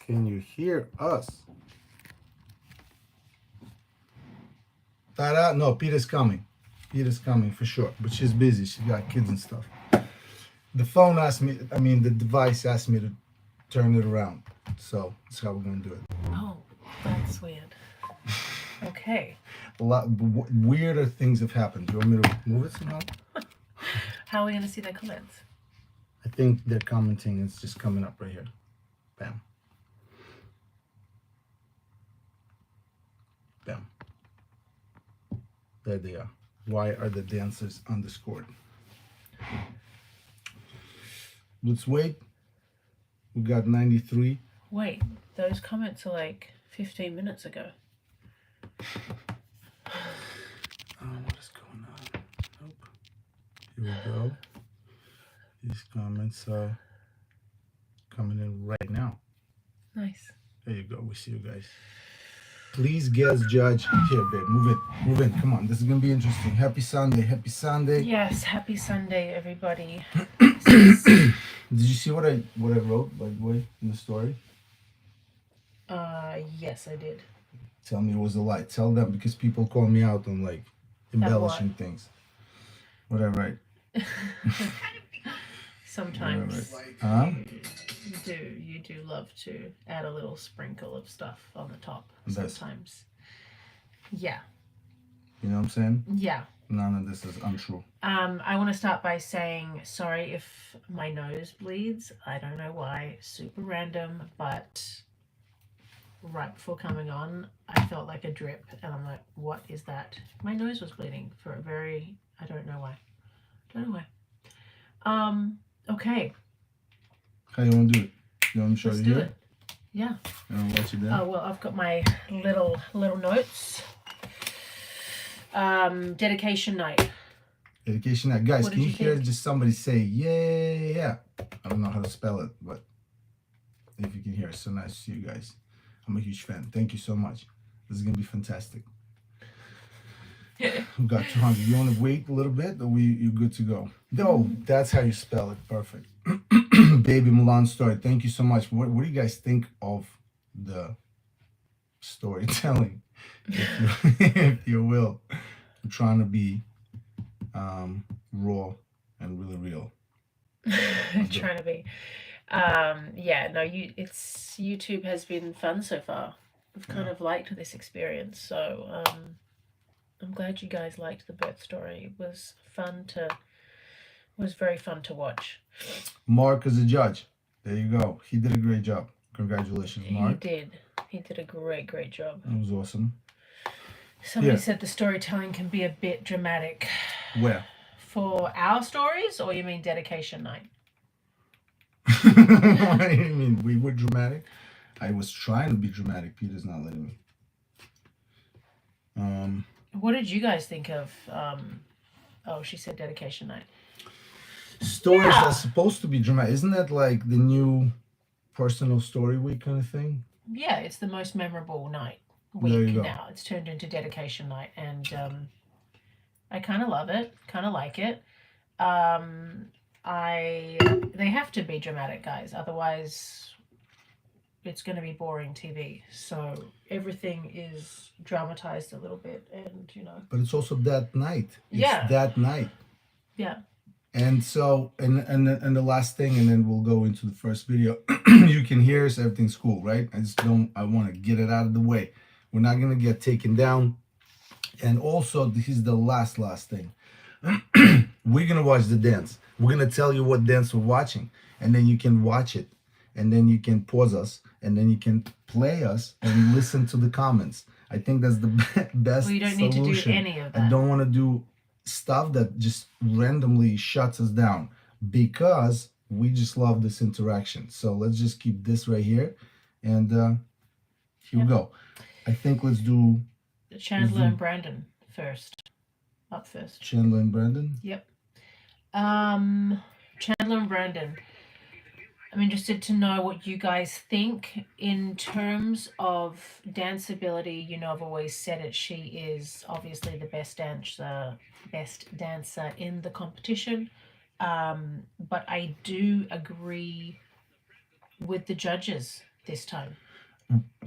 Can you hear us? Tada? No, Peter's coming. Peter's coming for sure, but she's busy. She got kids and stuff. The phone asked me, the device asked me to turn it around. So that's how we're going to do it. Oh, that's weird. Okay. A lot weirder things have happened. Do you want me to move it somehow? How are we going to see their comments? I think they're commenting. It's just coming up right here. Bam. Bam. There they are. Why are the dancers underscored? Let's wait. We got 93. Wait, those comments are like 15 minutes ago. What is going on? Nope. Here we go. These comments are coming in right now. Nice. There you go. We see you guys. Please guess, judge. Here, babe. Move in. Come on. This is going to be interesting. Happy Sunday. Happy Sunday. Yes, happy Sunday, everybody. Did you see what I wrote, by the way, in the story? Yes, I did. Tell me it was a lie. Tell them, because people call me out on like embellishing things. What I write? Sometimes Huh? you do love to add a little sprinkle of stuff on the top. That's- Sometimes. Yeah. You know what I'm saying? Yeah. None of this is untrue. I want to start by saying sorry if my nose bleeds. I don't know why. Super random, but right before coming on, I felt like a drip, and I'm like, what is that? My nose was bleeding for a very, I don't know why. Okay. How you want to do it? You want me to show Let's you do here? it. Yeah. You want to watch it there? Oh, well, I've got my little notes. Dedication night. Dedication night. Guys, What can did you you hear think? just somebody say, yeah? I don't know how to spell it, but if you can hear it, so nice to see you guys. I'm a huge fan. Thank you so much. This is going to be fantastic. We got 200. You want to wait a little bit, or you're good to go? No, that's how you spell it. Perfect. Baby Milan story. Thank you so much. What do you guys think of the storytelling, if you will? I'm trying to be raw and really real. Trying to be. YouTube has been fun so far. I've kind of liked this experience, so I'm glad you guys liked the birth story. It was very fun to watch. Mark is a judge. There you go. He did a great job. Congratulations, Mark. He did a great job. That was awesome. Somebody said the storytelling can be a bit dramatic. Where? For our stories, or you mean dedication night? What do you mean? We were dramatic? I was trying to be dramatic. Peter's not letting me. What did you guys think of? She said dedication night. Stories are supposed to be dramatic. Isn't that like the new personal story week kind of thing? Yeah, it's the most memorable week now. It's turned into dedication night, and I kind of love it. Kind of like it. They have to be dramatic, guys. Otherwise, it's going to be boring TV. So everything is dramatized a little bit, and But it's also that night. Yeah. That night. Yeah. And so, and the last thing, and then we'll go into the first video. You can hear us. Everything's cool, right? I want to get it out of the way. We're not going to get taken down. And also, this is the last thing. We're going to watch the dance. We're going to tell you what dance we're watching. And then you can watch it. And then you can pause us. And then you can play us and listen to the comments. I think that's the best Well, you don't solution. need to do any of that. I don't want to do stuff that just randomly shuts us down, because we just love this interaction. So let's just keep this right here. And here we go. I think let's do Chandler and Brandon first. Up first. Chandler and Brandon? Yep. Chandler and Brandon. I'm interested to know what you guys think in terms of danceability. I've always said it. She is obviously the best dancer in the competition. But I do agree with the judges this time.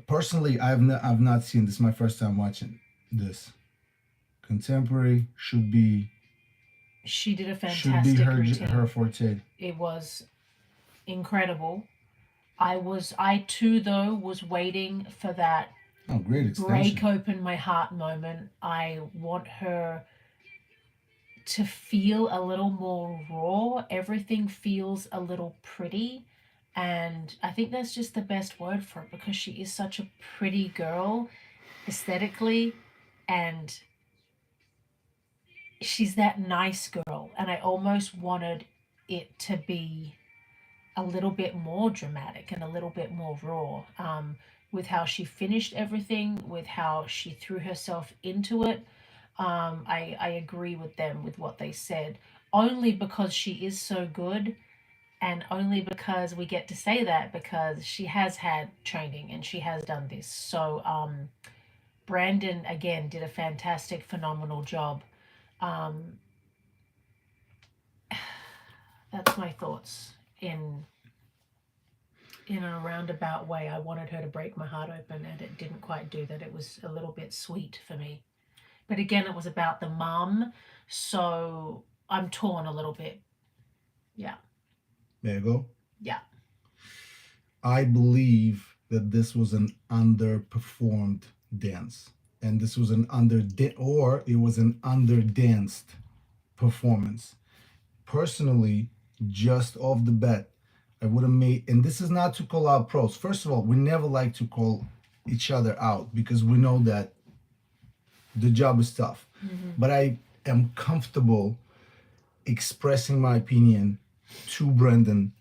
Personally, I've not seen this. Is my first time watching this. Contemporary should be She did a should be fantastic routine. her forte. It was incredible. I too though was waiting for that Oh, great extension. break open my heart moment. I want her to feel a little more raw. Everything feels a little pretty. And I think that's just the best word for it, because she is such a pretty girl aesthetically, and she's that nice girl. And I almost wanted it to be a little bit more dramatic and a little bit more raw, with how she finished everything, with how she threw herself into it. I agree with them with what they said, only because she is so good, and only because we get to say that because she has had training and she has done this. So Brandon again did a fantastic, phenomenal job. Um, that's my thoughts in a roundabout way. I wanted her to break my heart open, and it didn't quite do that. It was a little bit sweet for me. But again, it was about the mum, so I'm torn a little bit. Yeah. There you go. Yeah. I believe that this was an underperformed dance, and this was an or it was an underdanced performance. Personally, just off the bat, I would have made, and this is not to call out pros. First of all, we never like to call each other out because we know that the job is tough. Mm-hmm. But I am comfortable expressing my opinion to Brendan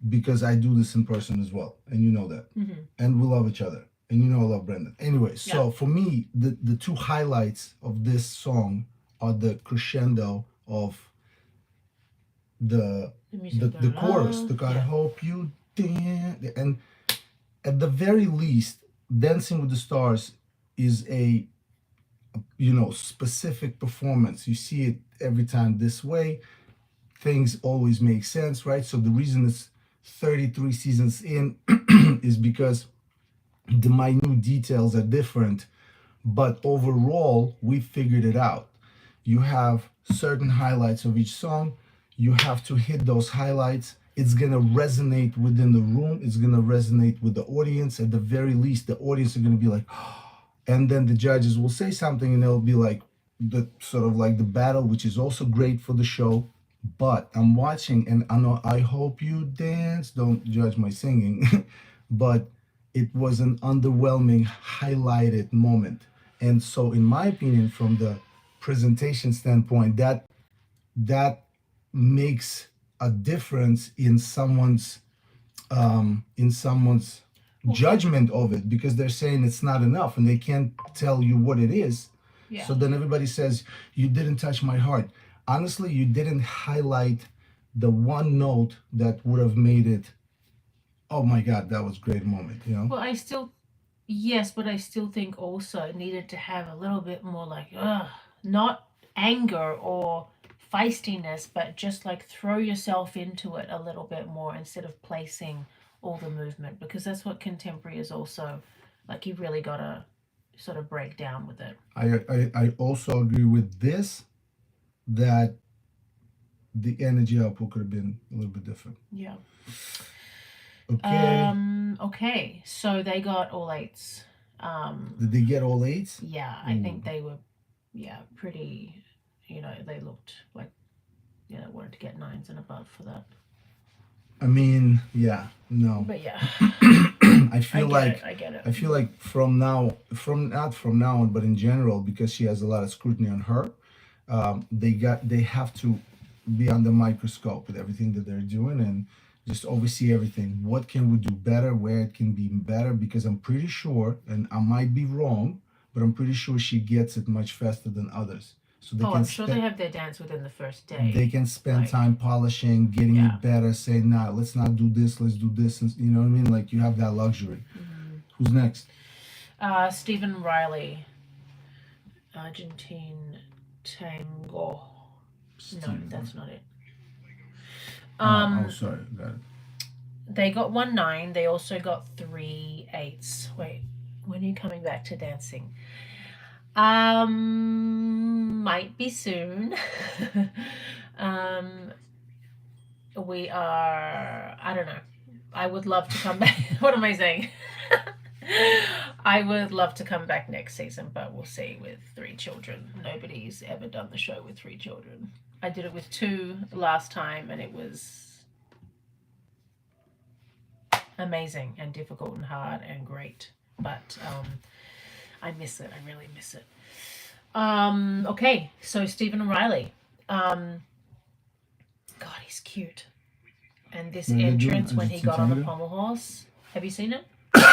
because I do this in person as well, and you know that. Mm-hmm. And we love each other, and you know I love Brendan. Anyway, so for me, the two highlights of this song are the crescendo of the chorus. The God hope you dance, and at the very least, Dancing with the Stars is a specific performance. You see it every time this way. Things always make sense, right? So the reason it's 33 seasons in is because the minute details are different, but overall we figured it out. You have certain highlights of each song. You have to hit those highlights. It's gonna resonate within the room. It's gonna resonate with the audience. At the very least, the audience are gonna be like, and then the judges will say something, and it'll be like the sort of like the battle, which is also great for the show. But I'm watching, and I know I hope you dance. Don't judge my singing, but it was an underwhelming, highlighted moment. And so, in my opinion, from the presentation standpoint, that makes a difference in someone's judgment of it, because they're saying it's not enough and they can't tell you what it is. Yeah. So then everybody says, you didn't touch my heart. Honestly, you didn't highlight the one note that would have made it, oh my God, that was a great moment, Well, yes, but I still think also it needed to have a little bit more like, not anger or feistiness, but just like throw yourself into it a little bit more instead of placing all the movement, because that's what contemporary is also like. You really gotta sort of break down with it. I also agree with this, that the energy output could have been a little bit different. Yeah. Okay. Okay. So they got all eights. Did they get all eights? Yeah, I think they were, pretty. They looked like, wanted to get nines and above for that. I mean, yeah, no. But yeah. I get it. I feel like not from now on, but in general, because she has a lot of scrutiny on her, they have to be under microscope with everything that they're doing and just oversee everything. What can we do better? Where it can be better? Because I'm pretty sure, and I might be wrong, but I'm pretty sure she gets it much faster than others. So I'm sure they have their dance within the first day. They can spend time polishing, getting it better, saying, nah, let's not do this, let's do this. And, you know what I mean? Like, you have that luxury. Mm-hmm. Who's next? Stephen Riley, Argentine Tango. No, that's not it. Oh, sorry. Got it. they got 1 9. They also got 3 8s. Wait, when are you coming back to dancing? Might be soon. um, we are. I don't know. I would love to come back. What am I saying? I would love to come back next season, but we'll see with 3 children. Nobody's ever done the show with 3 children. I did it with 2 last time, and it was amazing and difficult and hard and great. But I miss it. I really miss it. Okay, so Stephen O'Reilly. God, he's cute. And this entrance when he got on the pommel horse. Have you seen it?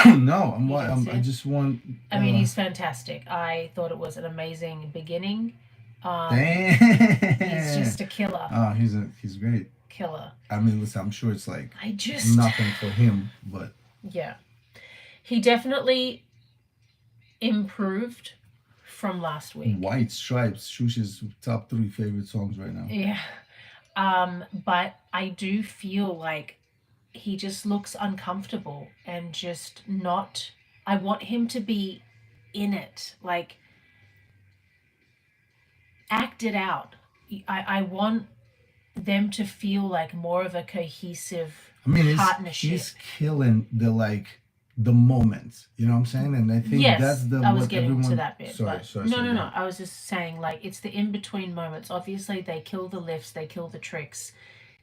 No, I just want. I mean, he's fantastic. I thought it was an amazing beginning. He's just a killer. Oh, he's great. Killer. I mean, listen, I'm sure it's like I just nothing for him, but yeah, he definitely improved from last week. White Stripes, Shusha's top 3 favorite songs right now. Yeah, but I do feel like he just looks uncomfortable and just not. I want him to be in it, like act it out. I want them to feel like more of a cohesive partnership. He's killing the moments, you know what I'm saying? And I think that's I was getting everyone... to that bit. Sorry. No. I was just saying, like, it's the in-between moments. Obviously, they kill the lifts, they kill the tricks.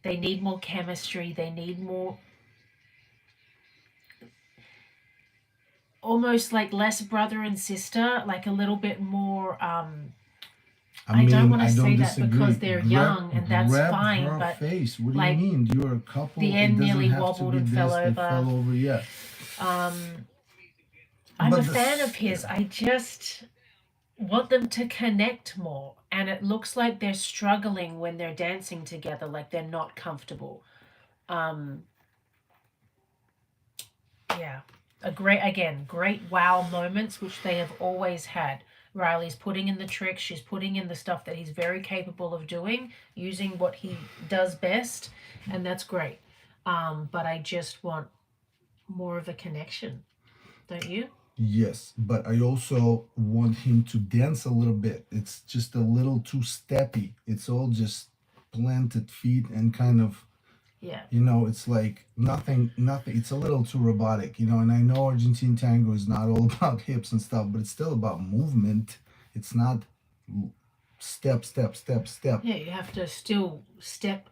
They need more chemistry. They need more... almost like less brother and sister, like a little bit more... I don't want to say that because they're young, and that's fine. But face. What do you mean? You're a couple. The end nearly wobbled and fell over. Yeah. I'm a fan of his. I just want them to connect more, and it looks like they're struggling when they're dancing together, like they're not comfortable. Yeah, great wow moments, which they have always had. Riley's putting in the tricks. She's putting in the stuff that he's very capable of doing, using what he does best, and that's great. But I just want more of a connection, don't you? Yes, but I also want him to dance a little bit. It's just a little too steppy. It's all just planted feet and kind of, it's like nothing. It's a little too robotic, and I know Argentine tango is not all about hips and stuff, but it's still about movement. It's not step. Yeah, you have to still step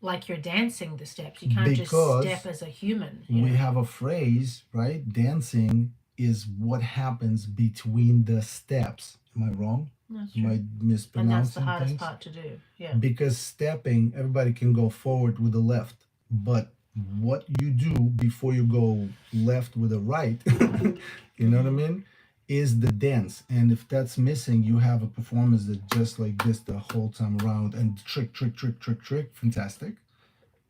like you're dancing the steps. You can't just step as a human. We have a phrase, right? Dancing is what happens between the steps. Am I wrong? That's true. Am I mispronouncing And that's the hardest things? part to do. Yeah. Because stepping, everybody can go forward with the left, but what you do before you go left with the right, you know what I mean, is the dance. And if that's missing, you have a performance that just like this the whole time around, and trick, fantastic.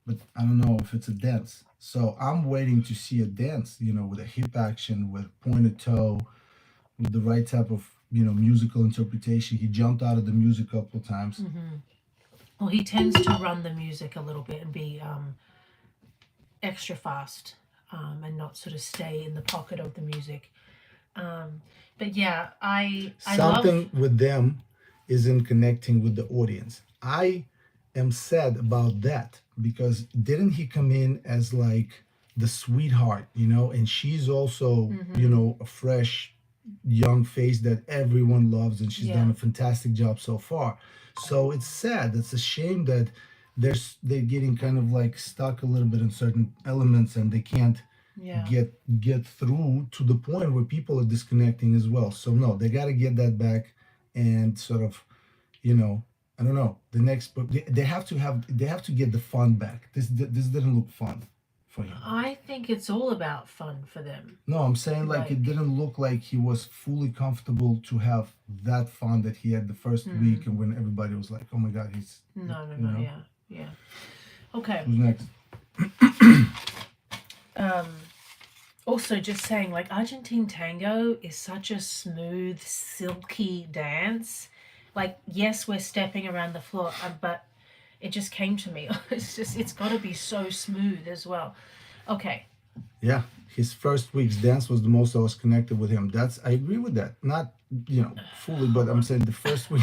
But I don't know if it's a dance. So I'm waiting to see a dance, with a hip action, with pointed toe, with the right type of, musical interpretation. He jumped out of the music a couple of times. Mm-hmm. Well, he tends to run the music a little bit and be extra fast and not sort of stay in the pocket of the music. But yeah, I Something with them isn't connecting with the audience. I am sad about that, because didn't he come in as like the sweetheart, and she's also, a fresh young face that everyone loves, and she's done a fantastic job so far. So it's sad. It's a shame that they're getting kind of like stuck a little bit in certain elements, and they can't get through to the point where people are disconnecting as well. So no, they got to get that back, and sort of, I don't know, the next book, they have to get the fun back. This didn't look fun for him. I think it's all about fun for them. No, I'm saying like it didn't look like he was fully comfortable to have that fun that he had the first week, and when everybody was like, oh my God, he's... No, yeah. Okay. Who's next? Also, just saying, like, Argentine tango is such a smooth, silky dance. Like, yes, we're stepping around the floor, but it just came to me. It's got to be so smooth as well. Okay. Yeah, his first week's dance was the most I was connected with him. I agree with that. Not, fully, but I'm saying the first week.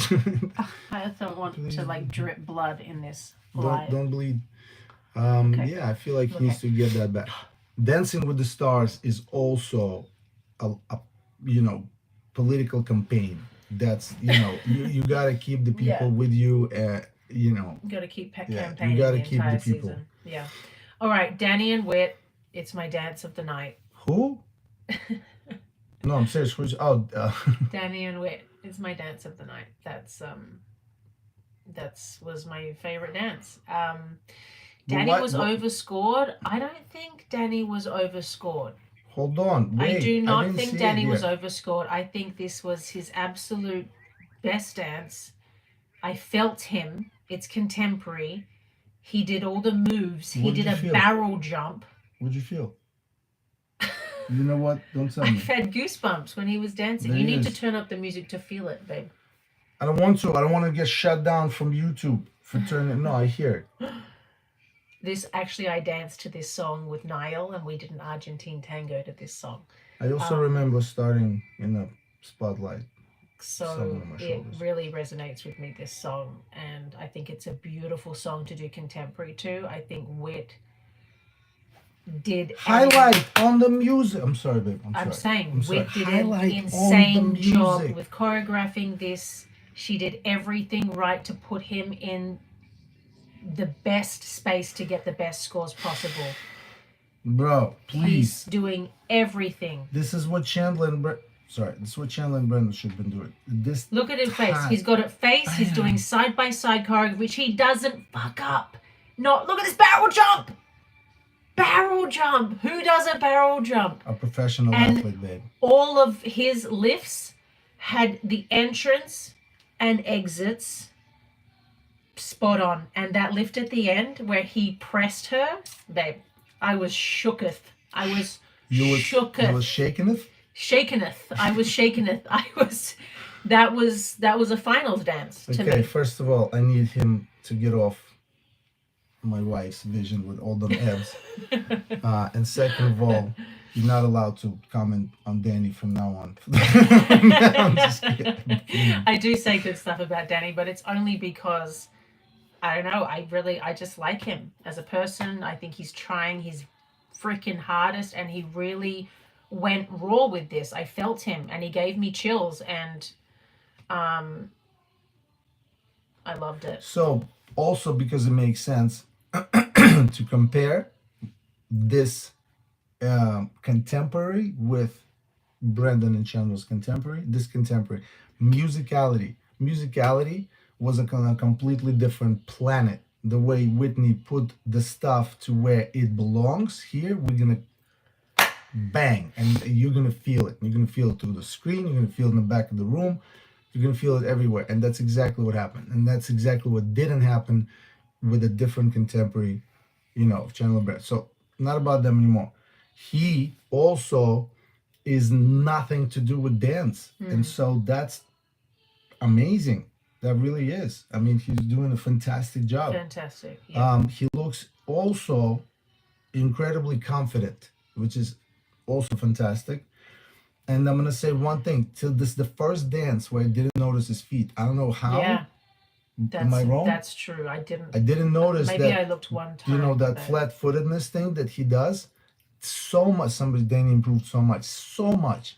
I don't want Please to like drip blood in this don't live. bleed. Okay. Yeah, I feel like he Okay. needs to get that back. Dancing with the Stars is also a political campaign. That's you gotta keep the people Yeah. with you. Got to keep pet Yeah, you campaigning gotta the keep the entire people. season. Yeah. All right, Danny and Wit. It's my dance of the night. Who? No, I'm serious. Danny and Wit is my dance of the night. That's was my favorite dance. Danny was overscored. I don't think Danny was overscored. Hold on, I wait. do I not didn't think see Danny it was yet. overscored. I think this was his absolute best dance. I felt him. It's contemporary. He did all the moves. He What did did you a feel? barrel jump. What'd you feel? You know what? Don't tell me. I've had goosebumps when he was dancing. There You he need to is. turn up the music to feel it, babe. I don't want to. I don't want to get shut down from YouTube for turning. No, I hear it. This actually, I danced to this song with Niall, and we did an Argentine tango to this song. I also remember starting in the spotlight. So Someone on my it shoulders. really resonates with me, this song, and I think it's a beautiful song to do contemporary to. I think Wit did Highlight on the music. I'm sorry, babe. I'm saying sorry. Wit did an Highlight on the insane job music. with choreographing this. She did everything right to put him in the best space to get the best scores possible. Bro, please. He's doing everything. This is what Chandler and Brenda should have been doing. Look at his face. He's got it face. Bam. He's doing side by side choreography, which he doesn't fuck up. Not look at this barrel jump. Barrel jump. Who does a barrel jump? A professional athlete, babe. All of his lifts had the entrance and exits spot on. And that lift at the end where he pressed her, babe, I was shooketh. I was shooketh. You was shaking it? Shakeneth. I was shakeneth. That was a finals dance to me. Okay, first of all, I need him to get off my wife's vision with all them abs. And second of all, you're not allowed to comment on Danny from now on. I'm just kidding. I do say good stuff about Danny, but it's only because I don't know. I just like him as a person. I think he's trying his freaking hardest, and he really went raw with this. I felt him, and he gave me chills, and I loved it. So also because it makes sense to compare this contemporary with Brendan and Chandler's contemporary. This contemporary musicality was on a completely different planet. The way Whitney put the stuff to where it belongs. Here we're gonna bang, and you're gonna feel it. You're gonna feel it through the screen. You're gonna feel it in the back of the room. You're gonna feel it everywhere, and that's exactly what happened. And that's exactly what didn't happen with a different contemporary, Chandler Brett. So not about them anymore. He also is nothing to do with dance, and so that's amazing. That really is. I mean, he's doing a fantastic job. Fantastic. Yeah. He looks also incredibly confident, which is also fantastic. And I'm gonna say one thing: till this, the first dance where I didn't notice his feet. I don't know how. Yeah. Am I wrong? That's true. I didn't notice maybe that. I looked one time. That flat-footedness thing that he does. So much. Danny improved so much.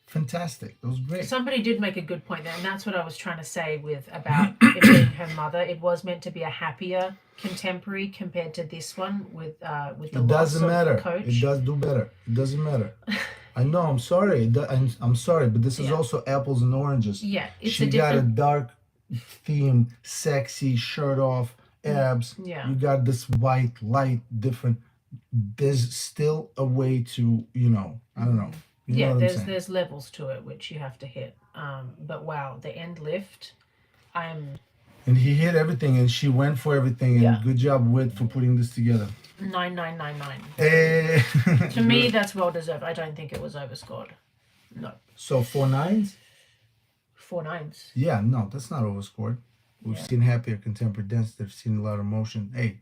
Fantastic. It was great. Somebody did make a good point there, and that's what I was trying to say about it being her mother. It was meant to be a happier contemporary compared to this one with the It doesn't matter. Coach. It does do better. It doesn't matter. I know. I'm sorry. I'm sorry, but this is also apples and oranges. Yeah, She got a dark theme, sexy shirt off, abs. Yeah. You got this white, light, different. There's still a way to, I don't know. You know what I'm saying? There's levels to it which you have to hit. But wow, the end lift, And he hit everything, and she went for everything. And good job, Whit, for putting this together. 9999. Hey. To me, that's well deserved. I don't think it was overscored. No. So 4 9s? 4 9s. Yeah, no, that's not overscored. We've seen happier contemporary dance. They've seen a lot of motion. Hey,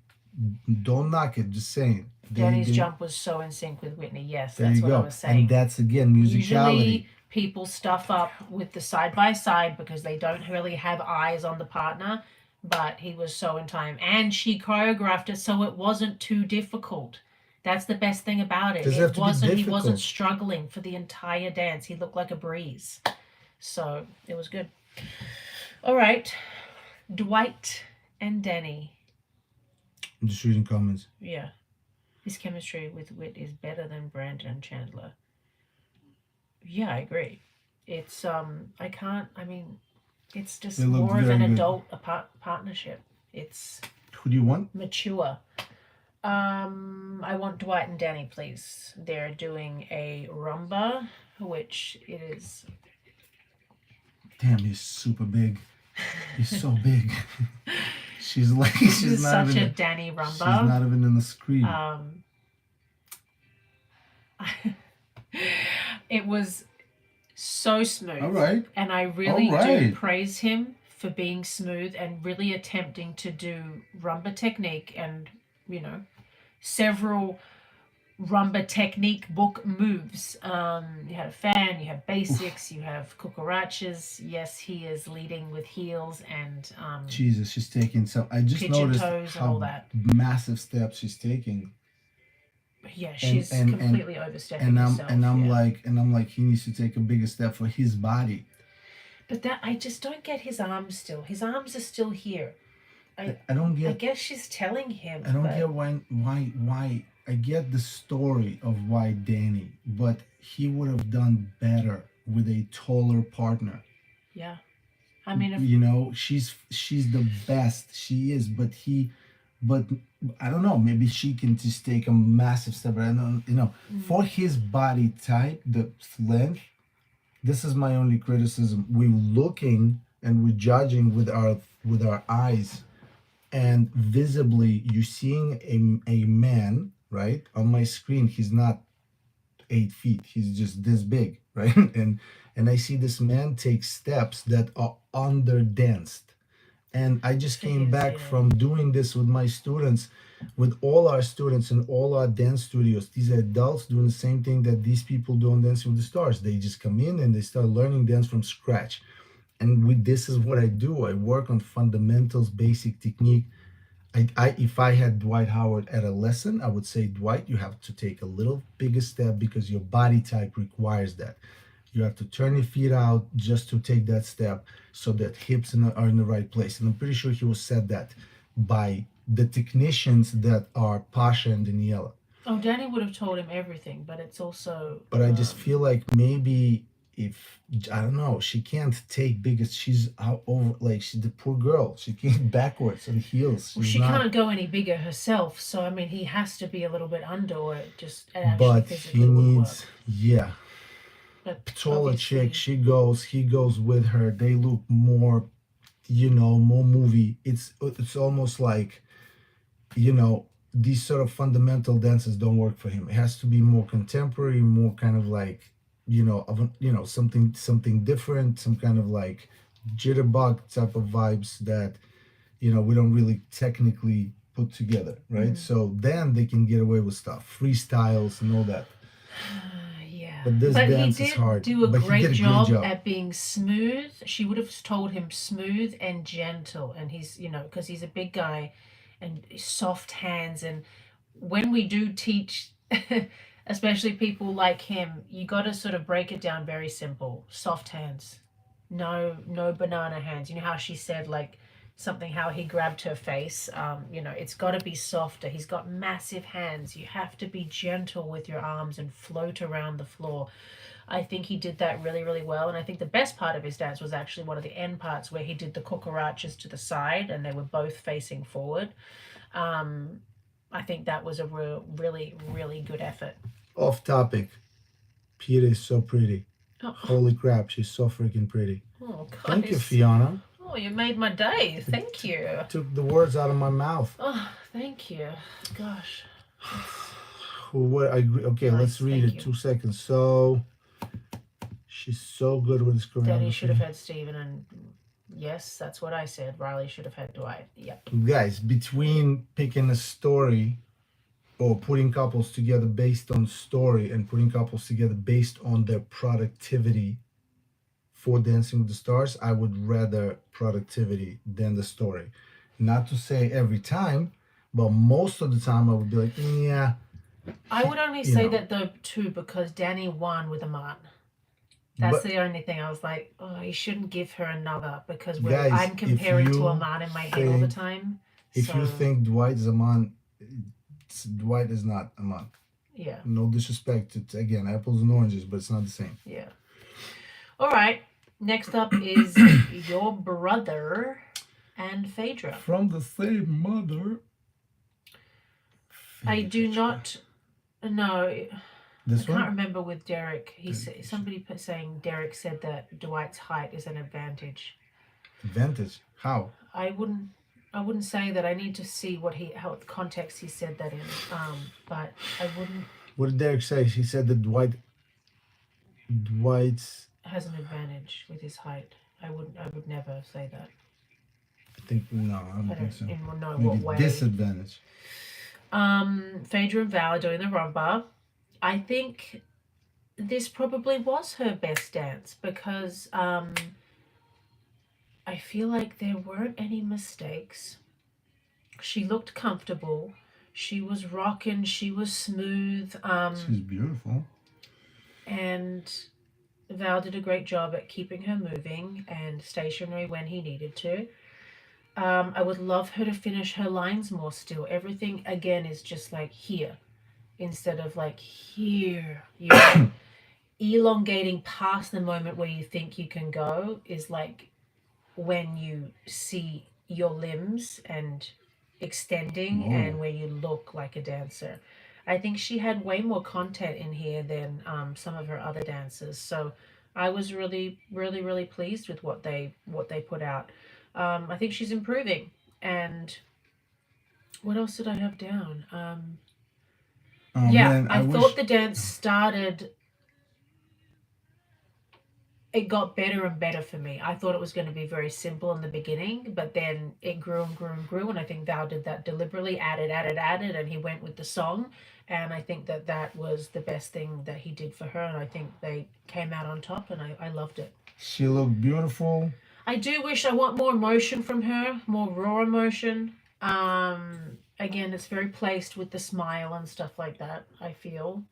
don't knock it. Just saying. Danny's they jump was so in sync with Whitney. Yes, there that's you what I go. was saying. And that's again musicality. Usually people stuff up with the side by side because they don't really have eyes on the partner, but he was so in time. And she choreographed it so it wasn't too difficult. That's the best thing about it. Does it It have to be wasn't, he difficult? wasn't struggling for the entire dance. He looked like a breeze. So it was good. All right. Dwight and Danny. I'm just reading comments. Yeah. His chemistry with Whit is better than Brandon and Chandler. Yeah, I agree. It's it's just They look more of very an good. adult partnership. It's Who do you want? mature. I want Dwight and Danny, please. They're doing a rumba, which is Damn, he's super big. He's so big. She's like, this she's is not such even. a Danny rumba. She's not even in the screen. It was so smooth. All right. And I really All right. do praise him for being smooth and really attempting to do rumba technique and, you know, several rumba technique book moves. You had a fan, you have basics, you have cucarachas. Yes, he is leading with heels and Jesus, she's taking some. I just pigeon noticed toes and all how that. massive steps she's taking. Yeah, she's and- completely overstepping And herself. I'm yeah. like, he needs to take a bigger step for his body. But that I just don't get his arms still. His arms are still here. I don't I get. guess she's telling him. I don't but get why. I get the story of why Danny, but he would have done better with a taller partner. Yeah, I mean, if, You know, she's the best. She is, but I don't know. Maybe she can just take a massive step. But I don't, for his body type, the length. This is my only criticism. We're looking and we're judging with our eyes, and visibly you're seeing a man, right, on my screen. He's not 8 feet. He's just this big, right? And I see this man take steps that are underdanced. And I just came back from doing this with my students, with all our students in all our dance studios. These are adults doing the same thing that these people do on Dancing with the Stars. They just come in and they start learning dance from scratch. And this is what I do. I work on fundamentals, basic technique. If I had Dwight Howard at a lesson, I would say, Dwight, you have to take a little bigger step because your body type requires that. You have to turn your feet out just to take that step so that hips are in the right place. And I'm pretty sure he was said that by the technicians that are Pasha and Daniela. Oh, Danny would have told him everything, but it's also. But I just feel like maybe I don't know, she can't take because she's out over, like, she's the poor girl. She came backwards on heels. Well, she can't go any bigger herself, so I mean, he has to be a little bit under, or it just actually but physically he wouldn't needs, work. yeah. But Taller obviously- chick, he goes with her. They look more, more movie. It's almost like, these sort of fundamental dances don't work for him. It has to be more contemporary, more kind of like, something different, some kind of like jitterbug type of vibes that, we don't really technically put together, right? So then they can get away with stuff, freestyles and all that. Yeah. But this dance is hard. He did do a But he great did a job great job. at being smooth. She would have told him smooth and gentle, and he's, because he's a big guy, and soft hands. And when we do teach, especially people like him, you got to sort of break it down very simple. Soft hands, no banana hands. You know how she said, like, something, how he grabbed her face. It's got to be softer. He's got massive hands. You have to be gentle with your arms and float around the floor. I think he did that really, really well. And I think the best part of his dance was actually one of the end parts where he did the cucarachas to the side and they were both facing forward. I think that was a really, really good effort. Off topic. Peta is so pretty. Oh. Holy crap, she's so freaking pretty. Oh, guys. Thank you, Fiona. Oh, you made my day. Thank you. Took the words out of my mouth. Oh, thank you. Gosh. What I agree. Okay, Nice, let's read thank it. you. 2 seconds. So she's so good with this choreography. Danny should have had Steven, and yes, that's what I said. Riley should have had Dwight. Yep. Guys, between picking a story or putting couples together based on story and putting couples together based on their productivity for Dancing with the Stars, I would rather productivity than the story. Not to say every time, but most of the time I would be like, yeah, I would only you say know. that though too because Danny won with Aman. That's But the only thing I was like, oh, you shouldn't give her another because guys, I'm if comparing to you Aman in my head all the think time. if you So think Dwight is a man, Dwight is not a man. yeah, No disrespect. It's again apples and oranges, but it's not the same. yeah. All right. Next up is your brother and Phaedra. From the same mother. I do not know. This I can't one? remember with Derek. Somebody put saying Derek said that Dwight's height is an advantage. Advantage. How? I wouldn't say that. I need to see what context he said that in. But I wouldn't. What did Derek say? He said that Dwight's. Has an advantage with his height. I would never say that. I think no, I don't I think so. don't know Maybe what way. disadvantage. Phaedra and Val are doing the rumba. I think this probably was her best dance because I feel like there weren't any mistakes. She looked comfortable. She was rocking. She was smooth. She's beautiful. And Val did a great job at keeping her moving and stationary when he needed to. I would love her to finish her lines more still. Everything, again, is just like here instead of like here. You elongating past the moment where you think you can go is like when you see your limbs and extending and where you look like a dancer. I think she had way more content in here than some of her other dances. So I was really, really, really pleased with what they put out. I think she's improving. And what else did I have down? Man, I thought the dance started. It got better and better for me. I thought it was going to be very simple in the beginning, but then it grew and grew and grew. And I think Val did that deliberately, added, and he went with the song. And I think that was the best thing that he did for her. And I think they came out on top, and I loved it. She looked beautiful. I do wish I want more emotion from her, more raw emotion. Again, it's very placed with the smile and stuff like that, I feel.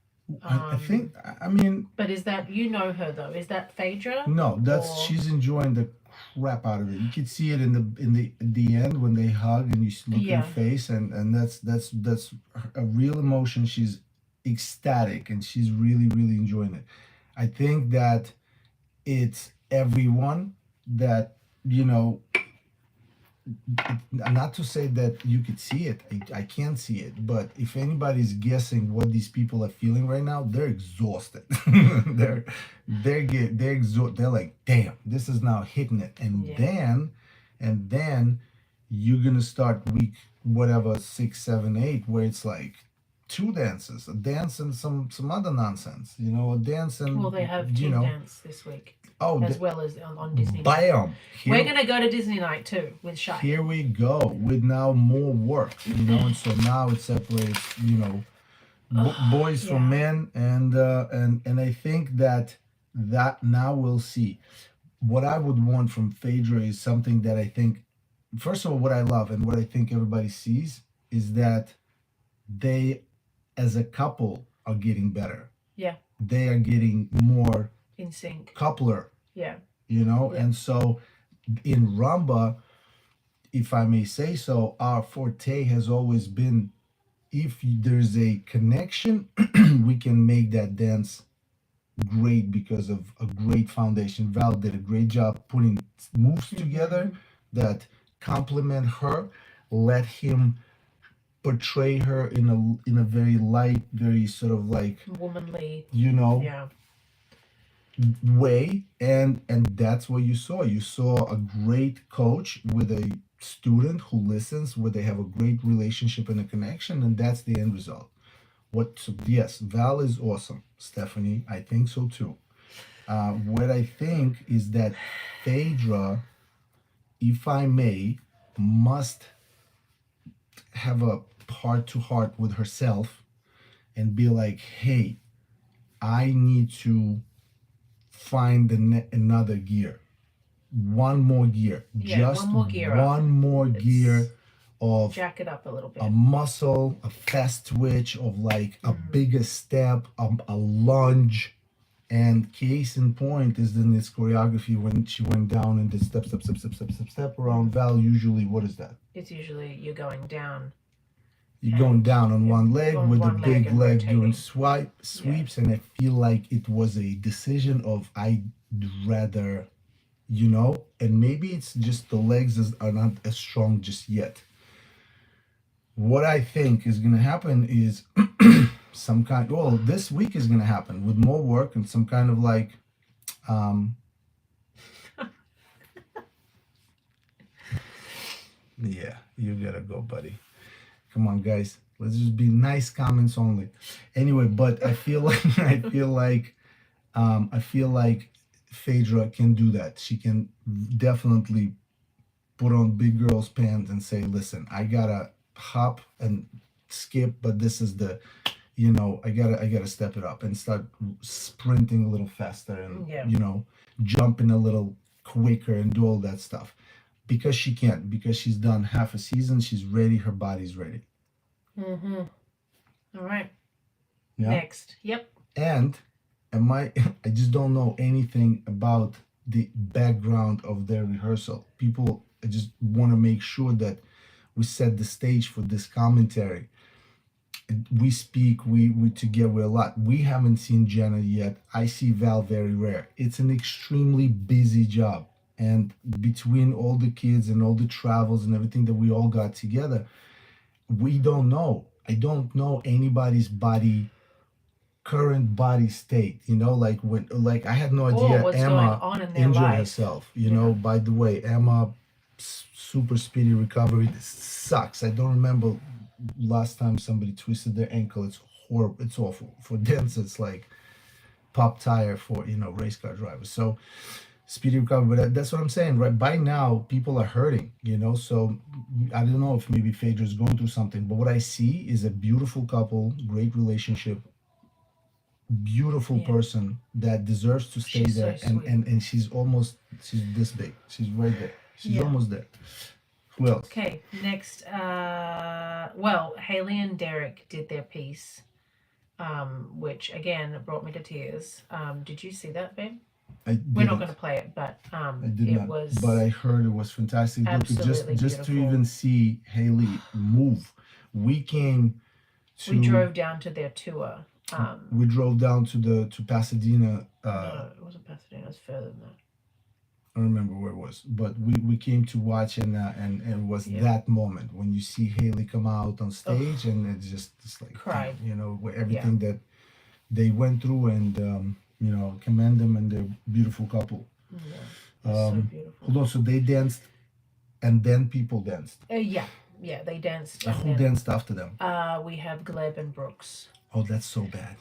I think. I mean. But is that her though? Is that Phaedra? No, she's enjoying the crap out of it. You can see it in the end when they hug and you look at her face, and that's a real emotion. She's ecstatic and she's really really enjoying it. I think that it's everyone that not to say that you could see it. I can't see it, but if anybody's guessing what these people are feeling right now, they're exhausted. they're exhausted. They're like, damn, this is now hitting it, and then you're gonna start week whatever 6, 7, 8, where it's like two dances, a dance and some other nonsense. A dance and they have team dance this week. As well as on Disney. Bam! We're gonna go to Disney night too with Shai. Here we go with now more work, and so now it separates, boys from men, and I think that now we'll see. What I would want from Phaedra is something that I think, first of all, what I love and what I think everybody sees is that they, as a couple, are getting better. Yeah. They are getting more in sync. Coupler. Yeah. And so in rumba, if I may say so, our forte has always been, if there's a connection, we can make that dance great because of a great foundation. Val did a great job putting moves together that complement her, let him portray her in a very light, very sort of like womanly, way, and that's what you saw a great coach with a student who listens, where they have a great relationship and a connection, and that's the end result. Yes, Val is awesome. Stephanie, I think so too. What I think is that Phaedra, if I may, must have a heart to heart with herself and be like, hey, I need to find another gear, one more gear, Yeah, just one more gear up. one more gear of Jack it up a little bit. a muscle, a fast twitch, of like a bigger step, a lunge. And case in point is in this choreography when she went down and did step, step, step, step, step, step, step around Val. Usually, what is that? It's usually you're going down. You're going down on one leg on with one a leg big and leg doing rotating. sweeps, and I feel like it was a decision of I'd rather, you know, and maybe it's just the legs are not as strong just yet. What I think is going to happen is some kind. Well, this week is going to happen with more work and some kind of like. Yeah, you gotta go, buddy. Come on, guys. Let's just be nice comments only. Anyway, but I feel like I feel like Phaedra can do that. She can definitely put on big girl's pants and say, "Listen, I gotta hop and skip, but this is the, you know, I gotta step it up and start sprinting a little faster and you know, jumping a little quicker and do all that stuff." Because she can, because she's done half a season, she's ready, her body's ready. Mm-hmm. All right. Yeah. Next. Yep. And I just don't know anything about the background of their rehearsal. People, I just want to make sure that we set the stage for this commentary. We speak, we together a lot. We haven't seen Jenna yet. I see Val very rare. It's an extremely busy job. And between all the kids and all the travels and everything that we all got together, we don't know. I don't know anybody's current body state. You know, like I had no idea Emma injured herself. You know, by the way, Emma, super speedy recovery. This sucks. I don't remember last time somebody twisted their ankle. It's horrible. It's awful. For dancers, it's like pop tire for, you know, race car drivers. So speedy recovery, but that's what I'm saying, right? By now, people are hurting, you know. So I don't know if maybe Phaedra's going through something, but what I see is a beautiful couple, great relationship, beautiful person that deserves to stay there. So and she's this big. She's right there. She's almost there. Who else? Okay, next. Well, Haley and Derek did their piece, which again brought me to tears. Did you see that, babe? We're not going to play it, but I did not. But I heard it was fantastic. Absolutely just to even see Haley move. We drove down to their tour. We drove down to Pasadena. No, it wasn't Pasadena. It was further than that. I don't remember where it was, but we came to watch, and it was that moment when you see Haley come out on stage, and it's like cried. You know, everything that they went through, and you know, commend them and their beautiful couple. Yeah, so beautiful. Hold on, so they danced, and then people danced. Yeah, they danced. Who danced after them? We have Gleb and Brooks. Oh, that's so bad.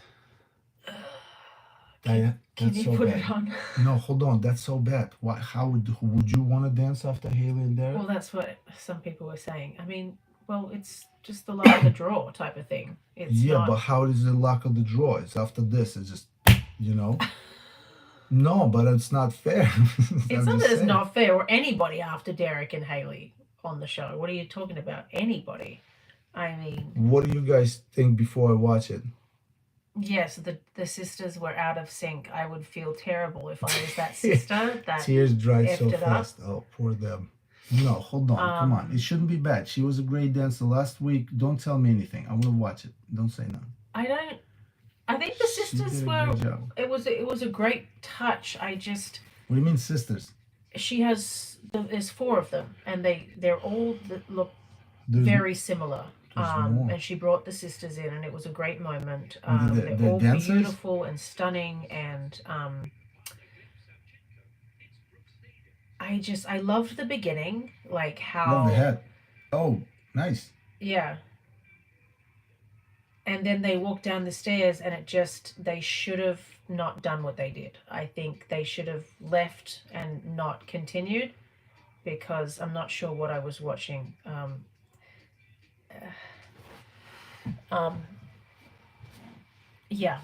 Can you put it on? No, hold on. That's so bad. Why? How would you want to dance after Haley and Derek? Well, that's what some people were saying. I mean, well, it's just the luck of the draw type of thing. It's but how is the luck of the draw? It's after this. It's just, you know. No, but it's not fair. It's not that it's not fair, or anybody after Derek and Haley on the show. What are you talking about? Anybody? I mean. What do you guys think before I watch it? Yes, the sisters were out of sync. I would feel terrible if I was that sister. That tears dried so fast. Oh, poor them. No, hold on. Come on. It shouldn't be bad. She was a great dancer last week. Don't tell me anything. I want to watch it. Don't say nothing. I think the sisters were. It was a great touch. I just. What do you mean sisters? There's 4 of them, and they're all look very similar. And she brought the sisters in, and it was a great moment. They're all dancers? Beautiful and stunning, and I loved the beginning, like how. Love the head. Oh, nice. Yeah. And then they walked down the stairs, and they should have not done what they did. I think they should have left and not continued, because I'm not sure what I was watching. Um, yeah.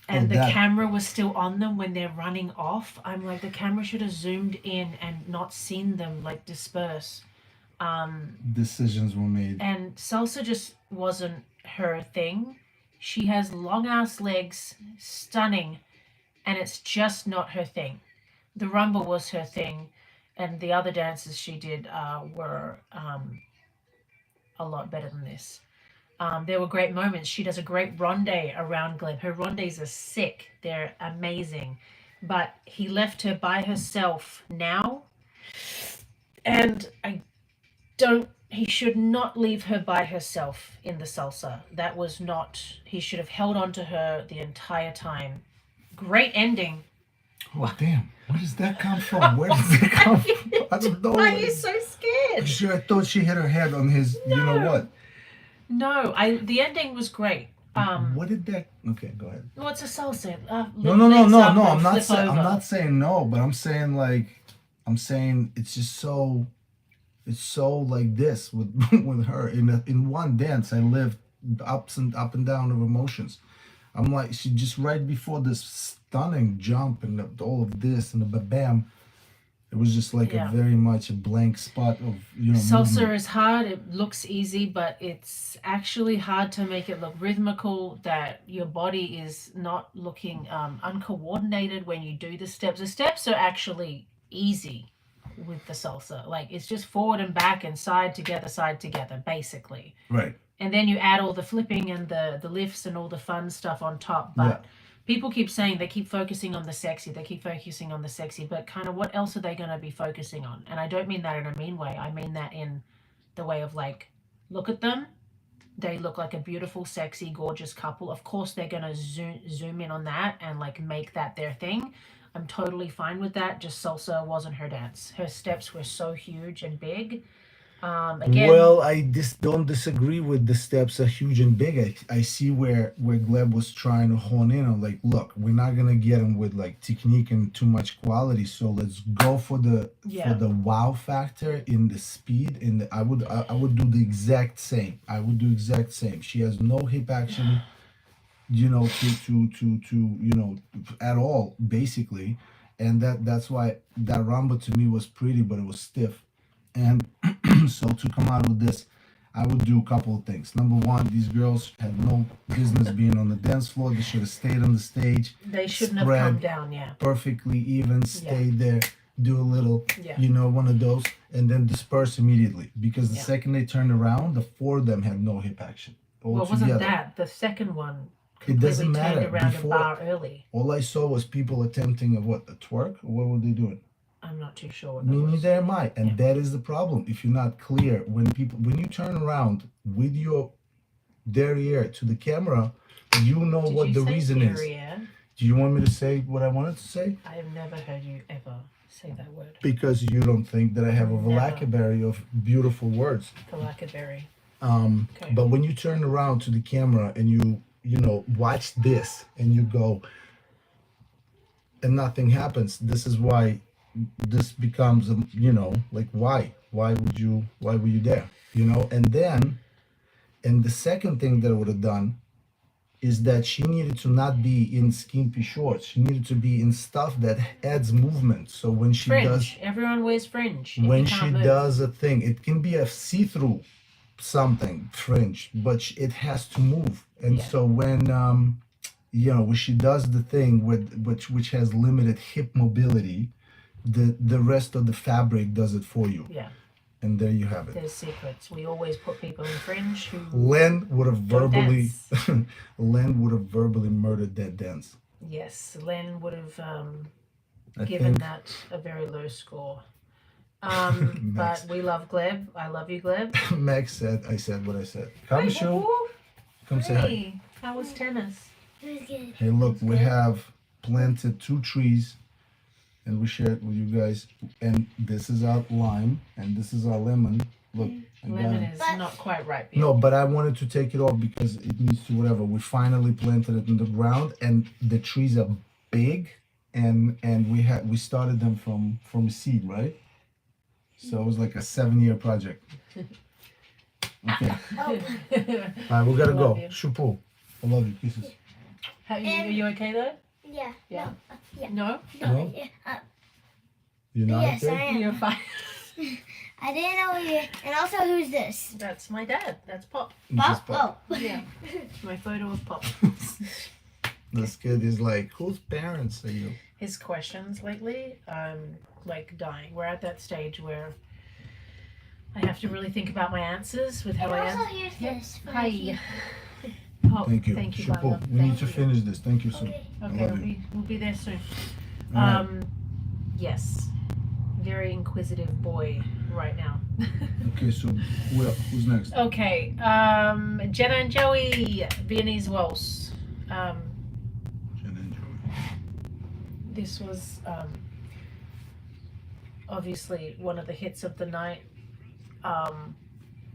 And the that camera was still on them when they're running off. I'm like, the camera should have zoomed in and not seen them like disperse. decisions were made. And salsa just wasn't her thing. She has long ass legs, stunning, and it's just not her thing. The rumba was her thing, and the other dances she did were a lot better than this. There were great moments. She does a great ronde around Gleb. Her rondes are sick. They're amazing. But he left her by herself now, and I don't. He should not leave her by herself in the salsa. That was not. He should have held on to her the entire time. Great ending. Oh damn! Where does that come from? Where does it come from? I don't know. Why are you so scared? Sure, I thought she hit her head on his. You know what? No, the ending was great. What did that? Okay, go ahead. Well, it's a salsa. No. I'm not saying. I'm not saying no, but I'm saying like, I'm saying it's just so. It's so like this with with her in one dance. I lived up and down of emotions. I'm like she just right before this stunning jump and all of this and the bam. It was just like Yeah. a very much a blank spot of Salsa movement. is hard. It looks easy, but it's actually hard to make it look rhythmical. That your body is not looking uncoordinated when you do the steps. The steps are actually easy with the salsa. Like it's just forward and back and side together, basically. Right. And then you add all the flipping and the lifts and all the fun stuff on top. But people keep saying they keep focusing on the sexy, but kind of what else are they going to be focusing on? And I don't mean that in a mean way. I mean that in the way of like, look at them. They look like a beautiful, sexy, gorgeous couple. Of course, they're going to zoom in on that and like make that their thing. I'm totally fine with that. Just salsa wasn't her dance. Her steps were so huge and big. Again, Well, I don't disagree with the steps are huge and big. I see where Gleb was trying to hone in on like, look, we're not gonna get him with like technique and too much quality, so let's go for the wow factor in the speed. In the I would do the exact same. I would do exact same. She has no hip action, to at all basically, and that's why that rumba to me was pretty, but it was stiff. And so to come out with this, I would do a couple of things. Number one, these girls had no business being on the dance floor. They should have stayed on the stage. they shouldn't Spread have come down. Yeah. perfectly even, stayed there, do a little, Yeah. one of those, and then disperse immediately. Because the Yeah. second they turned around, the four of them had no hip action Well, it altogether. wasn't that. The second one It doesn't completely matter. turned around Before, and bar early. all I saw was people attempting a twerk? Or what were they doing? I'm not too sure what Me that was. neither am I, and Yeah. that is the problem. If you're not clear, when you turn around with your derriere to the camera, you know Did what you the say reason is. derriere? Do you want me to say what I wanted to say? I have never heard you ever say that word. Because you don't think that I have a Never. vocabulary of beautiful words. Galakaberry. Okay. But when you turn around to the camera and you watch this and you go, and nothing happens. This is why this becomes like why were you there, and then and the second thing that I would have done is that she needed to not be in skimpy shorts. She needed to be in stuff that adds movement. So when she Fringe. Everyone wears fringe. if when you she can't move. does a thing, it can be a see-through something fringe, but it has to move. And Yeah. so when she does the thing which has limited hip mobility, the rest of the fabric does it for you. Yeah. And there you have it. There's secrets. We always put people in fringe who Len would have don't verbally dance. Len would have verbally murdered that dance. Yes, Len would have I given think that a very low score. Max. But we love Gleb. I love you, Gleb. Max said I said what I said. Come Hey, Shu, woo-woo. come say hi. Hey, how was tennis? Hey, look, we have planted 2 trees, and we shared with you guys. And this is our lime, and this is our lemon. Look, I got Lemon it. is not quite ripe yet. No, but I wanted to take it off because it needs to whatever. We finally planted it in the ground, and the trees are big, and we started them from seed, right? So it was like a 7-year project. Okay. Oh. All right, we gotta Love go. you. Shupo. I love you. Kisses. Are you okay though? Yeah. Yeah. No. Yeah. No? No? You're not Yes, okay? I am. You're fine. I didn't know you. And also, who's this? That's my dad. That's Pop. Just Pop? Oh. Yeah. My photo of Pop. This kid is like, whose parents are you? His questions lately, I'm like dying. We're at that stage where I have to really think about my answers with how And I also, am. here's Yep. this. for Hi. you. Oh, Thank you. Thank you, Shupo. Baba. We need Thank to you. finish this. Thank you, soon. Okay. Okay, love you. we'll be there soon. All right. Yes. Very inquisitive boy right now. Okay, so who's next? Okay, Jenna and Joey, Viennese Waltz. Jen and Joey. This was obviously one of the hits of the night.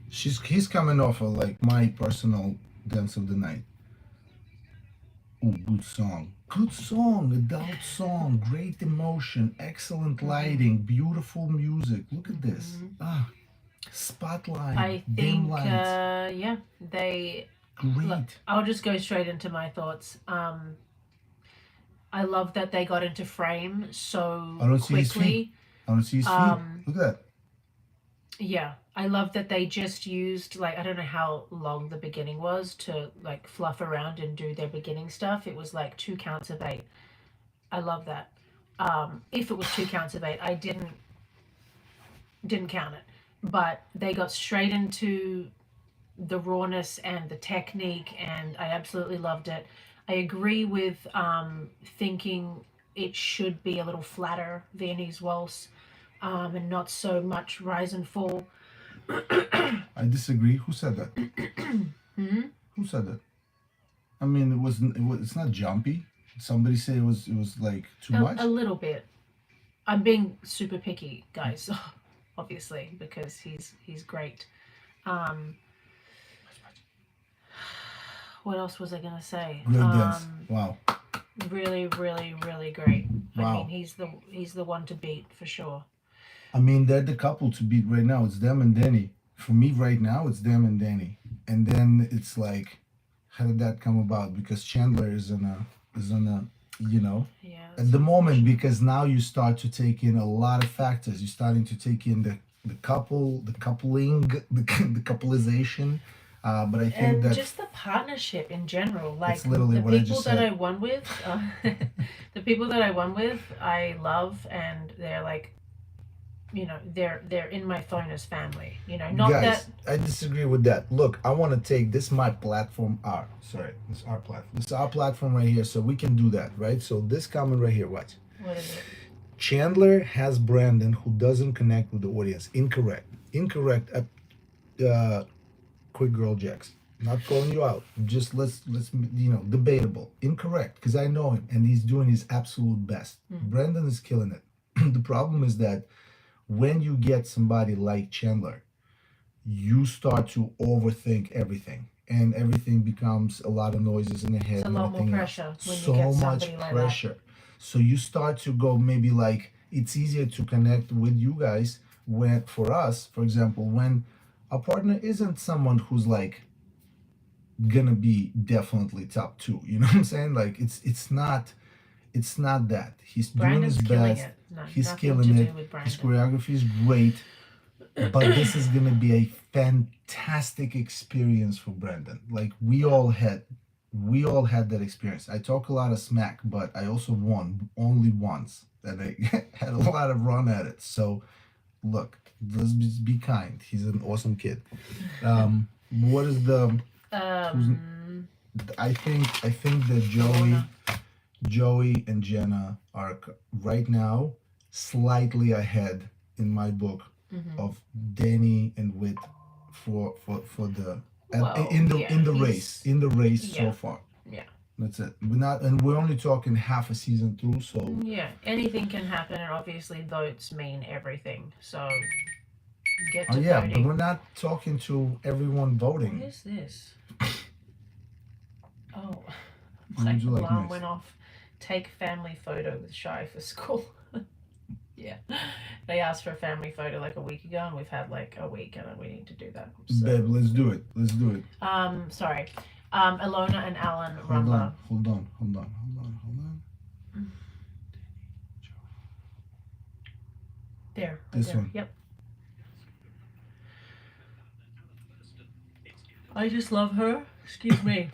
He's coming off of like my personal dance of the night. Oh, good song. Good song, adult song, great emotion, excellent lighting, beautiful music. Look at this. Ah, spotlight, I dim think, lights. yeah, they. Great. Look, I'll just go straight into my thoughts. I love that they got into frame so I don't see his quickly. I don't see his feet. Look at that. Yeah, I love that they just used, like, I don't know how long the beginning was to like fluff around and do their beginning stuff. It was like 2 counts of 8. I love that. If it was 2 counts of 8, I didn't count it, but they got straight into the rawness and the technique, and I absolutely loved it. I agree with thinking it should be a little flatter, Viennese Waltz, and not so much rise and fall. I disagree. Who said that? Who said that? I mean, it's not jumpy. Somebody said it was like too much. A little bit. I'm being super picky, guys, obviously, because he's great. What else was I gonna say? Great dance. Wow. Really, really, really great. Wow. I mean, he's the one to beat for sure. I mean, they're the couple to beat right now. It's them and Danny. For me, right now, it's them and Danny. And then it's like, how did that come about? Because Chandler is on a, you know, Yeah. at the moment, because now you start to take in a lot of factors. You're starting to take in the couple, the coupling, the coupleization. But I think and that just the partnership in general, like it's literally the what I people just that said. I won with, the people that I won with, I love, and they're like, you know, they're in my phone as family. You know, not Guys, that. I disagree with that. Look, I want to take this my platform. This is our platform. This is our platform right here, so we can do that, right? So this comment right here, watch. What is it? Chandler has Brandon who doesn't connect with the audience. Incorrect. Quick girl Jax. Not calling you out. Just let's debatable. Incorrect, because I know him and he's doing his absolute best. Brandon is killing it. The problem is that when you get somebody like Chandler, you start to overthink everything, and everything becomes a lot of noises in the head. It's a and lot more everything pressure else. when you So get much somebody like pressure. So you start to go maybe like it's easier to connect with you guys when, for us, for example, when a partner isn't someone who's like gonna be definitely top 2. You know what I'm saying? Like it's not that. He's Brandon's doing his killing best. it. No, He's nothing killing to it. do with His Brandon. choreography is great. But this is gonna be a fantastic experience for Brandon. Like we all had that experience. I talk a lot of smack, but I also won only once, and I had a lot of run at it. So look, let's be kind. He's an awesome kid. What is the? I think that Joey and Jenna are right now slightly ahead in my book of Danny and Whit for the Well, in the yeah, race so yeah. far. Yeah. That's it. We're only talking half a season through, so Yeah, anything can happen, and obviously votes mean everything. So get to yeah, but voting. we're not talking to everyone voting. What is this? Oh, What my would you like alarm next? went off. Take family photo with Shy for school. Yeah. They asked for a family photo like a week ago, and we've had like a week, and we need to do that. So. Babe, let's do it. Let's do it. Sorry. Ilona and Alan Hold Rumba. on. Hold on. Hold on. Hold on. Hold on. There. Right This there. one. Yep. I just love her. Excuse me.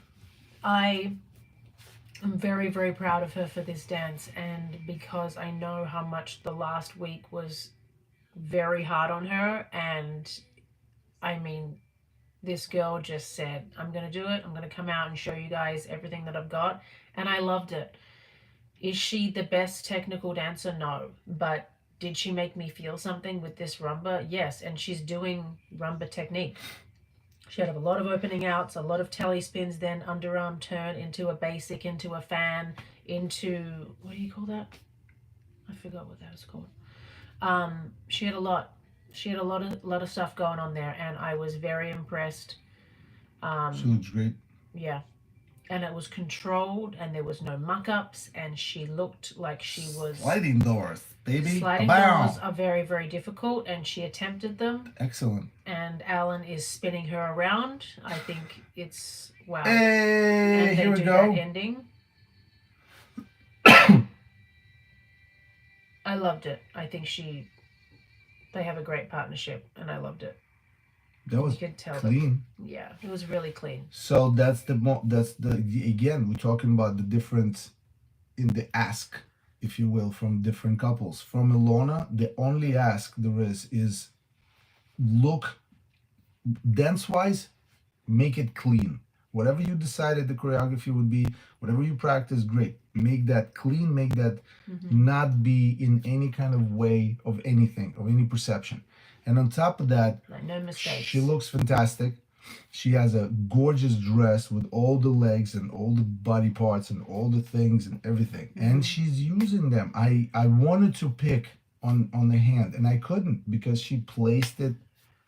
I am very, very proud of her for this dance, and because I know how much the last week was very hard on her, and I mean, this girl just said, I'm going to do it. I'm going to come out and show you guys everything that I've got, and I loved it. Is she the best technical dancer? No, but did she make me feel something with this rumba? Yes, and she's doing rumba technique. She had a lot of opening outs, a lot of telly spins, then underarm turn into a basic, into a fan, into, what do you call that? I forgot what that was called. She had a lot. She had a lot of stuff going on there, and I was very impressed. She looks great. Yeah, and it was controlled, and there was no muck-ups, and she looked like she was. Sliding doors, baby. Sliding Bow. doors are very, very difficult, and she attempted them. Excellent. And Alan is spinning her around. I think it's wow. Hey, and here we do go. That ending. I loved it. I think they have a great partnership, and I loved it. That was You could tell clean. Yeah, it was really clean. So that's the again, we're talking about the difference in the ask, if you will, from different couples. From Ilona, the only ask there is look dance wise, make it clean. Whatever you decided the choreography would be, whatever you practice, great. Make that clean, make that not be in any kind of way of anything, of any perception. And on top of that, Like, no mistakes. she looks fantastic. She has a gorgeous dress with all the legs and all the body parts and all the things and everything. And she's using them. I wanted to pick on the hand, and I couldn't because she placed it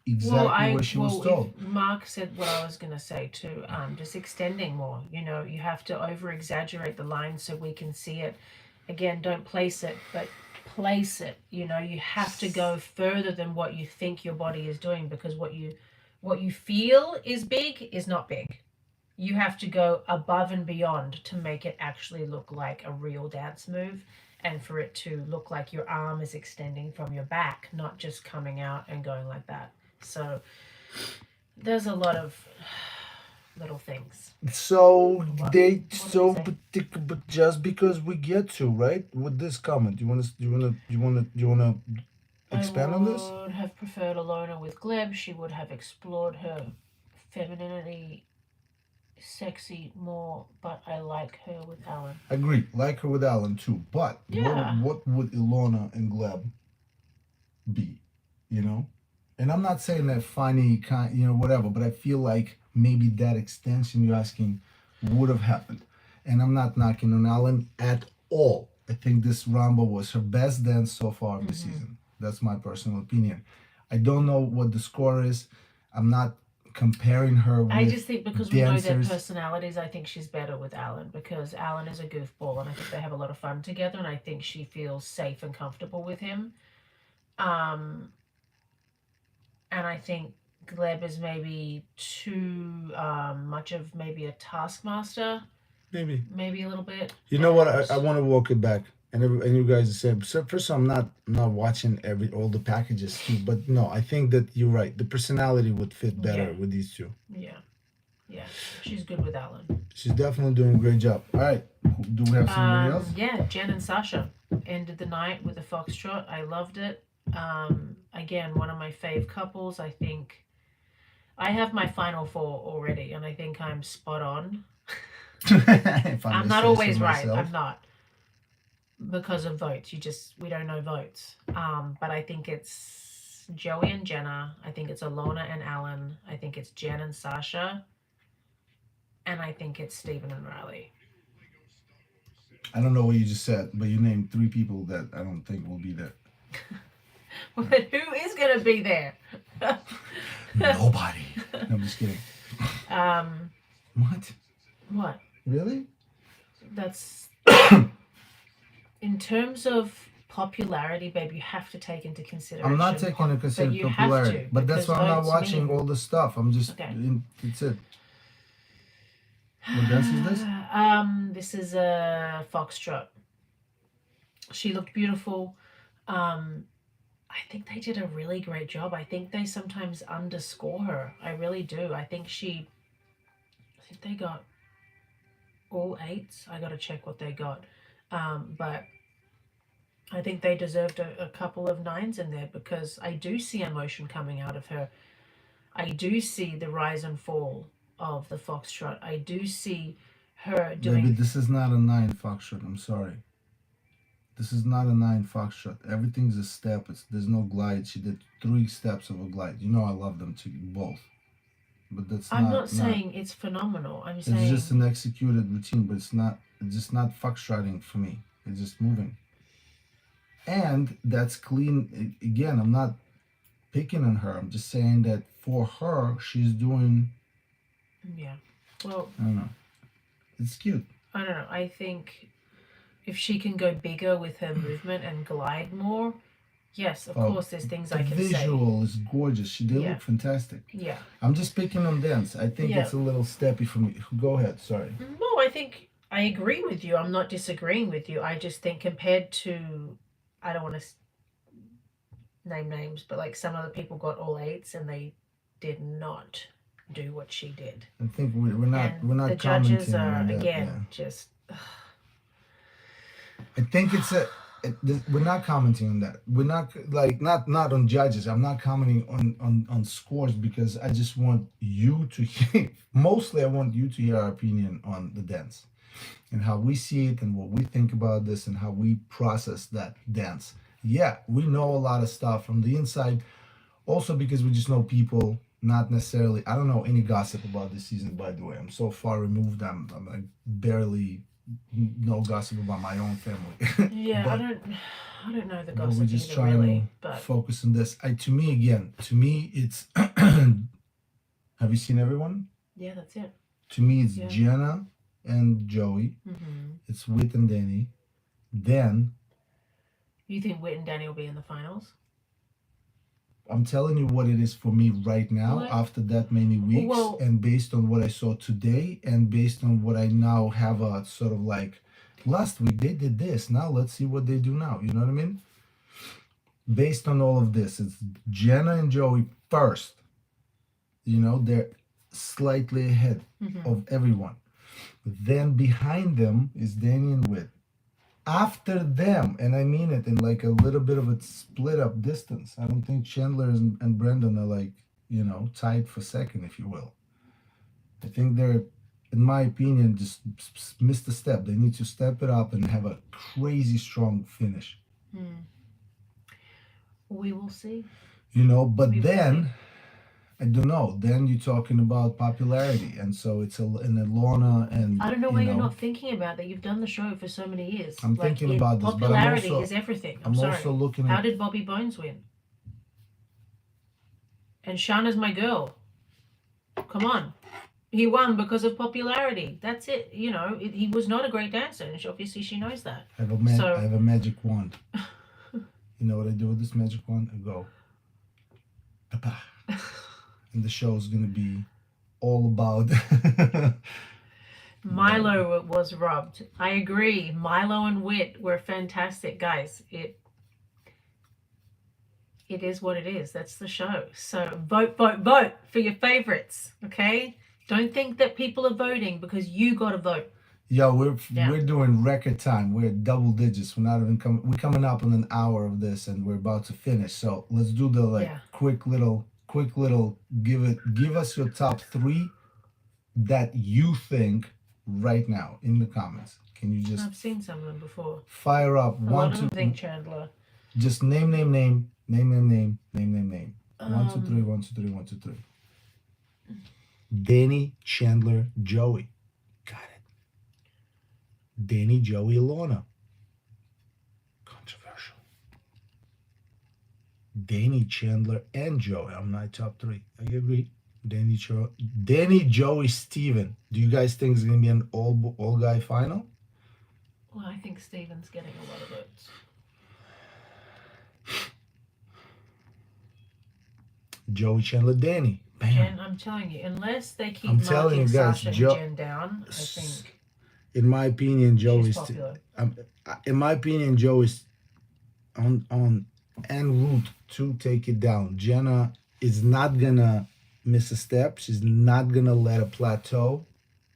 exactly where she was told. Mark said what I was going to say too. Just extending more. You know, you have to over exaggerate the line so we can see it. Again, don't place it, but place it. You know, you have to go further than what you think your body is doing, because what you feel is big is not big. You have to go above and beyond to make it actually look like a real dance move, and for it to look like your arm is extending from your back, not just coming out and going like that. So there's a lot of little things. So What they do so you say? but just because we get to right with this comment, you want to expand on this? I would have preferred Alona with Gleb. She would have explored her femininity, sexy more, but I like her with Alan. Agree, like her with Alan too. But Yeah. what would Ilona and Gleb be? You know, and I'm not saying that funny kind, you know, whatever. But I feel like maybe that extension you're asking would have happened. And I'm not knocking on Alan at all. I think this Rumble was her best dance so far of the season. That's my personal opinion. I don't know what the score is. I'm not comparing her with I just think because we know their dancers. personalities, I think she's better with Alan, because Alan is a goofball, and I think they have a lot of fun together, and I think she feels safe and comfortable with him. And I think Gleb is maybe too much of maybe a taskmaster, Maybe a little bit. You know what? And I want to walk it back, and you guys are saying. So first, I'm not watching all the packages too, but no, I think that you're right. The personality would fit better Yeah. with these two. yeah, she's good with Alan. She's definitely doing a great job. All right, do we have somebody else? Yeah, Jen and Sasha ended the night with a foxtrot. I loved it. Again, one of my fave couples. I think I have my final four already, and I think I'm spot on. If I I'm may not say always so right. myself. I'm not, because of votes. We don't know votes. But I think it's Joey and Jenna. I think it's Alona and Alan. I think it's Jen and Sasha. And I think it's Stephen and Riley. I don't know what you just said, but you named 3 people that I don't think will be there. But who is going to be there? Nobody. No, I'm just kidding. What? What? Really? That's in terms of popularity, babe, you have to take into consideration. I'm not taking into consideration you have popularity, to, but that's because why I'm not votes watching mean- all the stuff. I'm just, Okay. that's it. What dance is this? This is a foxtrot. She looked beautiful. I think they did a really great job. I think they sometimes underscore her. I really do. I think they got all 8s. I got to check what they got. But I think they deserved a couple of 9s in there, because I do see emotion coming out of her. I do see the rise and fall of the foxtrot. I do see her doing. Baby, this is not a 9 foxtrot. I'm sorry. This is not a 9 foxtrot. Everything's a step. There's no glide. She did 3 steps of a glide. You know I love them both. But that's I'm not saying it's phenomenal. I'm saying it's just an executed routine, but it's just not foxtrotting for me. It's just moving. And that's clean. Again, I'm not picking on her. I'm just saying that for her, she's doing. Yeah. Well, I don't know. It's cute. I don't know. I think if she can go bigger with her movement and glide more, yes, of course, there's things The I can say. visual is gorgeous. They Yeah. look fantastic. Yeah. I'm just picking on dance. I think Yeah. it's a little steppy for me. Go ahead. Sorry. No, I think I agree with you. I'm not disagreeing with you. I just think compared to, I don't want to name names, but like some other people got all 8s and they did not do what she did. I think we're not And we're not the commenting judges are on that. again Yeah. just. I think we're not commenting on that. We're not on judges. I'm not commenting on scores, because I just want you to hear. Mostly, I want you to hear our opinion on the dance and how we see it and what we think about this and how we process that dance. Yeah, we know a lot of stuff from the inside. Also, because we just know people. Not necessarily. I don't know any gossip about this season. By the way, I'm so far removed. I'm like barely. No gossip about my own family. Yeah, But- I don't know the but gossip we're just either, trying really. to But focus on this. To me, it's. Have you seen everyone? yeah, that's it. To me, it's Yeah. Jenna and Joey. Mm-hmm. It's Whit and Danny. Then You think Whit and Danny will be in the finals? I'm telling you what it is for me right now, What? after that many weeks, Well- and based on what I saw today, and based on what I now have a sort of like, last week they did this, now let's see what they do now. You know what I mean? Based on all of this, it's Jenna and Joey first. You know, they're slightly ahead Mm-hmm. of everyone. Then behind them is Danny and Whit. After them, and I mean it in like a little bit of a split up distance. I don't think Chandler and Brendan are like, tied for second, if you will. I think they're, in my opinion, just missed a step. They need to step it up and have a crazy strong finish. We will see. But We will then, I don't know. Then you're talking about popularity, and so it's an Alana and I don't know why you're not thinking about that. You've done the show for so many years. I'm thinking about this, but I'm popularity also- is everything. I'm I'm sorry. also looking How at. did Bobby Bones win? And Shauna's my girl. Come on. He won because of popularity. That's it. He was not a great dancer, and obviously she knows that. I have a magic wand. You know what I do with this magic wand? I go, "Papa," and the show is gonna be all about. Milo was robbed. I agree. Milo and Whit were fantastic, guys. It is what it is. That's the show. So vote for your favorites. Okay. Don't think that people are voting because you got to vote. Yo, Yeah. we're doing record time. We're at double digits. We're not even coming. We're coming up on an hour of this, and we're about to finish. So let's do the Yeah. quick little. Give us your top 3 that you think right now in the comments. Can you just I've seen some of them before. fire up A lot one, of two, them think Chandler. just name. 1, 2, 3, 1, 2, 3, 1, 2, 3. Danny, Chandler, Joey. Got it. Danny, Joey, Alana. Controversial. Danny, Chandler, and Joey. I'm my top 3. I agree. Danny, Joey, Steven. Do you guys think it's gonna be an all guy final? Well, I think Steven's getting a lot of votes. Joey, Chandler, Danny. Bam. Jen, I'm telling you, unless they keep I'm telling marking you guys, Sasha Jo- and Jen down, I think In my opinion, Joe she's is. popular. In my opinion, Joe is on en route to take it down. Jenna is not gonna miss a step. She's not gonna let it plateau.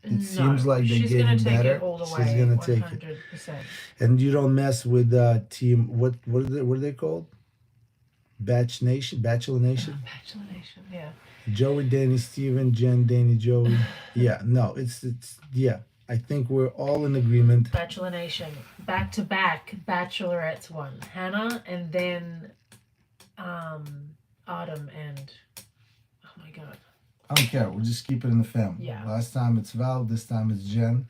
It seems like they're she's getting gonna take better. it all the She's way, gonna take it. 100%. And you don't mess with team. What are they called? Bachelor Nation. Bachelor Nation, yeah. Joey, Danny, Steven, Jen, Danny, Joey. Yeah, no, it's yeah. I think we're all in agreement. Bachelor Nation, back to back Bachelorettes won. Hannah and then Autumn and oh my god. I don't care. We'll just keep it in the fam. Yeah. Last time it's Val. This time it's Jen.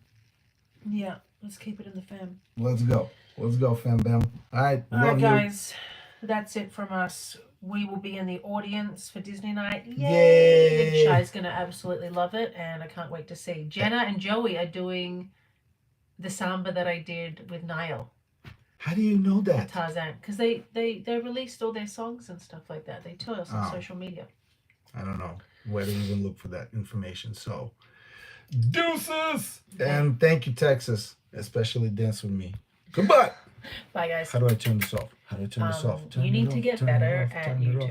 Yeah, let's keep it in the fam. Let's go. Let's go, fam bam. All right. All right, love guys. That's it from us. We will be in the audience for Disney night. Yay! The Chai's gonna absolutely love it, and I can't wait to see. Jenna and Joey are doing the samba that I did with Niall. How do you know that? Tarzan, because they released all their songs and stuff like that. They tell us on social media. I don't know where to even look for that information. So, deuces! And thank you, Texas. Especially Dance With Me. Goodbye! Bye, guys. How do I turn this off? How do I turn this off? You need to get better at YouTube.